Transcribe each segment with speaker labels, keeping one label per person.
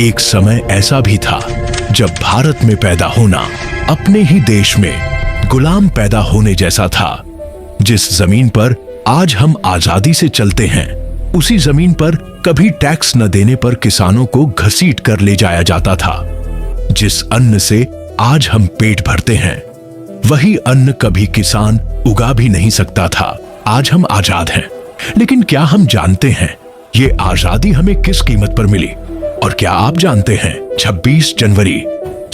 Speaker 1: एक समय ऐसा भी था जब भारत में पैदा होना अपने ही देश में गुलाम पैदा होने जैसा था। जिस जमीन पर आज हम आजादी से चलते हैं, उसी जमीन पर कभी टैक्स न देने पर किसानों को घसीट कर ले जाया जाता था। जिस अन्न से आज हम पेट भरते हैं, वही अन्न कभी किसान उगा भी नहीं सकता था। आज हम आजाद हैं, लेकिन क्या हम जानते हैं ये आजादी हमें किस कीमत पर मिली? और क्या आप जानते हैं 26 जनवरी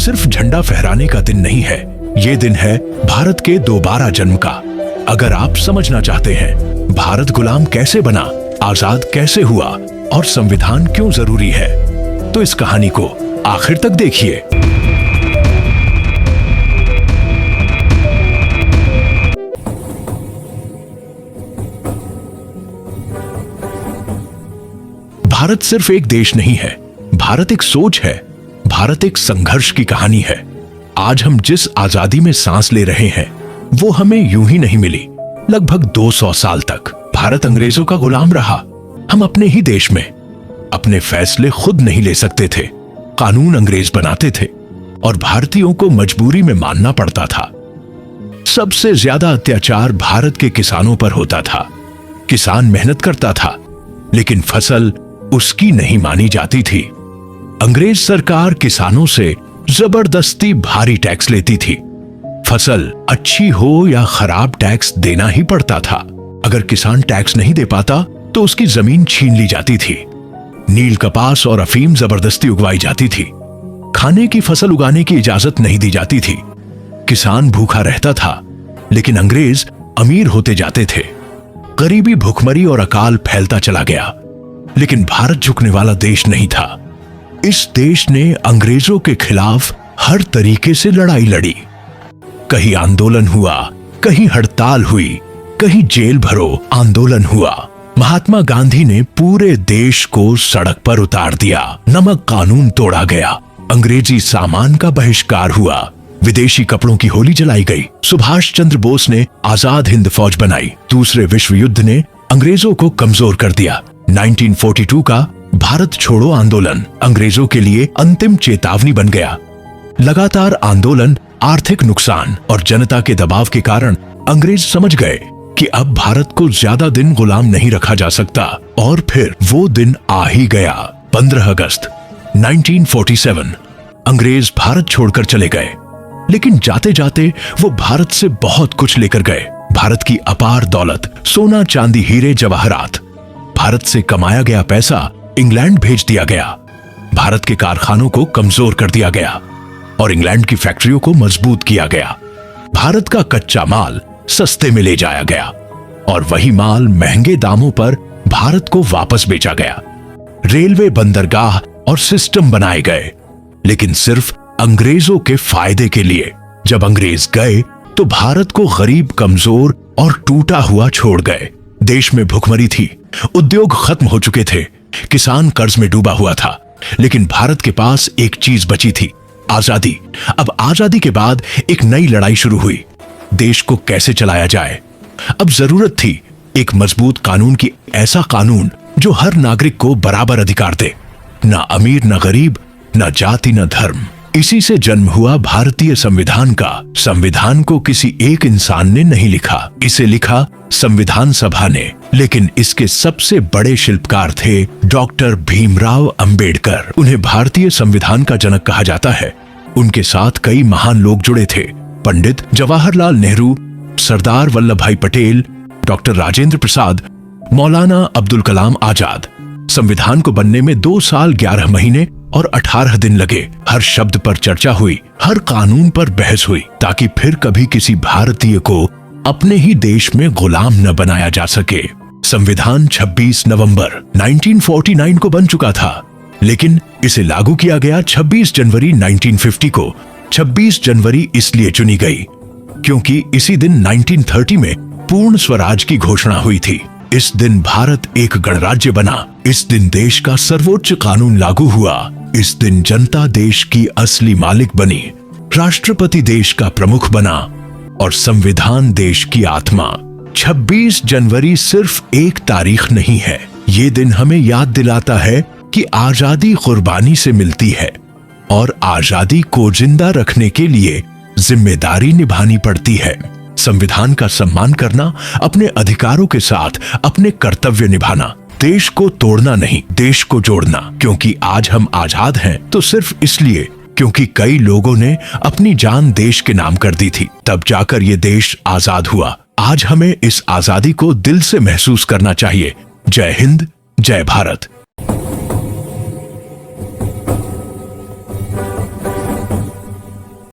Speaker 1: सिर्फ झंडा फहराने का दिन नहीं है, ये दिन है भारत के दोबारा जन्म का। अगर आप समझना चाहते हैं भारत गुलाम कैसे बना, आजाद कैसे हुआ और संविधान क्यों जरूरी है, तो इस कहानी को आखिर तक देखिए। भारत सिर्फ एक देश नहीं है, भारत एक सोच है, भारत एक संघर्ष की कहानी है। आज हम जिस आजादी में सांस ले रहे हैं, वो हमें यूं ही नहीं मिली। लगभग 200 साल तक भारत अंग्रेजों का गुलाम रहा। हम अपने ही देश में अपने फैसले खुद नहीं ले सकते थे, कानून अंग्रेज बनाते थे और भारतीयों को मजबूरी में मानना पड़ता था। सबसे ज्यादा अत्याचार भारत के किसानों पर होता था। किसान मेहनत करता था, लेकिन फसल उसकी नहीं मानी जाती थी। अंग्रेज सरकार किसानों से जबरदस्ती भारी टैक्स लेती थी। फसल अच्छी हो या खराब टैक्स देना ही पड़ता था। अगर किसान टैक्स नहीं दे पाता तो उसकी जमीन छीन ली जाती थी। नील कपास और अफीम जबरदस्ती उगवाई जाती थी। खाने की फसल उगाने की इजाजत नहीं दी जाती थी। किसान भूखा रहता था, लेकिन अंग्रेज अमीर होते जाते थे। गरीबी, भुखमरी और अकाल फैलता चला गया, लेकिन भारत झुकने वाला देश नहीं था। इस देश ने अंग्रेजों के खिलाफ हर तरीके से लड़ाई लड़ी। कहीं आंदोलन हुआ, कहीं हड़ताल हुई, कहीं जेल भरो आंदोलन हुआ। महात्मा गांधी ने पूरे देश को सड़क पर उतार दिया। नमक कानून तोड़ा गया। अंग्रेजी सामान का बहिष्कार हुआ। विदेशी कपड़ों की होली जलाई गई। सुभाष चंद्र बोस ने आजाद हिंद फौज बनाई। दूसरे विश्व युद्ध ने अंग्रेजों को कमजोर कर दिया। 1942 का भारत छोड़ो आंदोलन अंग्रेजों के लिए अंतिम चेतावनी बन गया। लगातार आंदोलन, आर्थिक नुकसान और जनता के दबाव के कारण अंग्रेज समझ गए कि अब भारत को ज्यादा दिन गुलाम नहीं रखा जा सकता। और फिर वो दिन आ ही गया। 15 अगस्त 1947 अंग्रेज भारत छोड़कर चले गए, लेकिन जाते जाते वो भारत से बहुत कुछ लेकर गए। भारत की अपार दौलत, सोना चांदी हीरे जवाहरात। भारत से कमाया गया पैसा इंग्लैंड भेज दिया गया। भारत के कारखानों को कमजोर कर दिया गया और इंग्लैंड की फैक्ट्रियों को मजबूत किया गया। भारत का कच्चा माल सस्ते में ले जाया गया और वही माल महंगे दामों पर भारत को वापस बेचा गया। रेलवे, बंदरगाह और सिस्टम बनाए गए, लेकिन सिर्फ अंग्रेजों के फायदे के लिए। जब अंग्रेज गए तो भारत को गरीब, कमजोर और टूटा हुआ छोड़ गए। देश में भुखमरी थी, उद्योग खत्म हो चुके थे, किसान कर्ज में डूबा हुआ था, लेकिन भारत के पास एक चीज बची थी, आजादी। अब आजादी के बाद एक नई लड़ाई शुरू हुई। देश को कैसे चलाया जाए? अब जरूरत थी एक मजबूत कानून की। ऐसा कानून जो हर नागरिक को बराबर अधिकार दे, ना अमीर ना गरीब, ना जाति ना धर्म। इसी से जन्म हुआ भारतीय संविधान का। संविधान को किसी एक इंसान ने नहीं लिखा, इसे लिखा संविधान सभा ने। लेकिन इसके सबसे बड़े शिल्पकार थे डॉक्टर भीमराव अंबेडकर। उन्हें भारतीय संविधान का जनक कहा जाता है। उनके साथ कई महान लोग जुड़े थे। पंडित जवाहरलाल नेहरू, सरदार वल्लभ भाई पटेल, डॉक्टर राजेंद्र प्रसाद, मौलाना अब्दुल कलाम आजाद। संविधान को बनने में 2 साल 11 महीने और 18 दिन लगे। हर शब्द पर चर्चा हुई, हर कानून पर बहस हुई, ताकि फिर कभी किसी भारतीय को अपने ही देश में गुलाम न बनाया जा सके। संविधान 26 नवंबर 1949 को बन चुका था, लेकिन इसे लागू किया गया 26 जनवरी 1950 को। 26 जनवरी इसलिए चुनी गई क्योंकि इसी दिन 1930 में पूर्ण स्वराज की घोषणा हुई थी। इस दिन भारत एक गणराज्य बना। इस दिन देश का सर्वोच्च कानून लागू हुआ। इस दिन जनता देश की असली मालिक बनी, राष्ट्रपति देश का प्रमुख बना और संविधान देश की आत्मा। 26 जनवरी सिर्फ एक तारीख नहीं है, ये दिन हमें याद दिलाता है कि आजादी कुर्बानी से मिलती है और आजादी को जिंदा रखने के लिए जिम्मेदारी निभानी पड़ती है। संविधान का सम्मान करना, अपने अधिकारों के साथ अपने कर्तव्य निभाना, देश को तोड़ना नहीं, देश को जोड़ना। क्योंकि आज हम आजाद हैं तो सिर्फ इसलिए क्योंकि कई लोगों ने अपनी जान देश के नाम कर दी थी, तब जाकर ये देश आजाद हुआ। आज हमें इस आजादी को दिल से महसूस करना चाहिए। जय हिंद, जय भारत।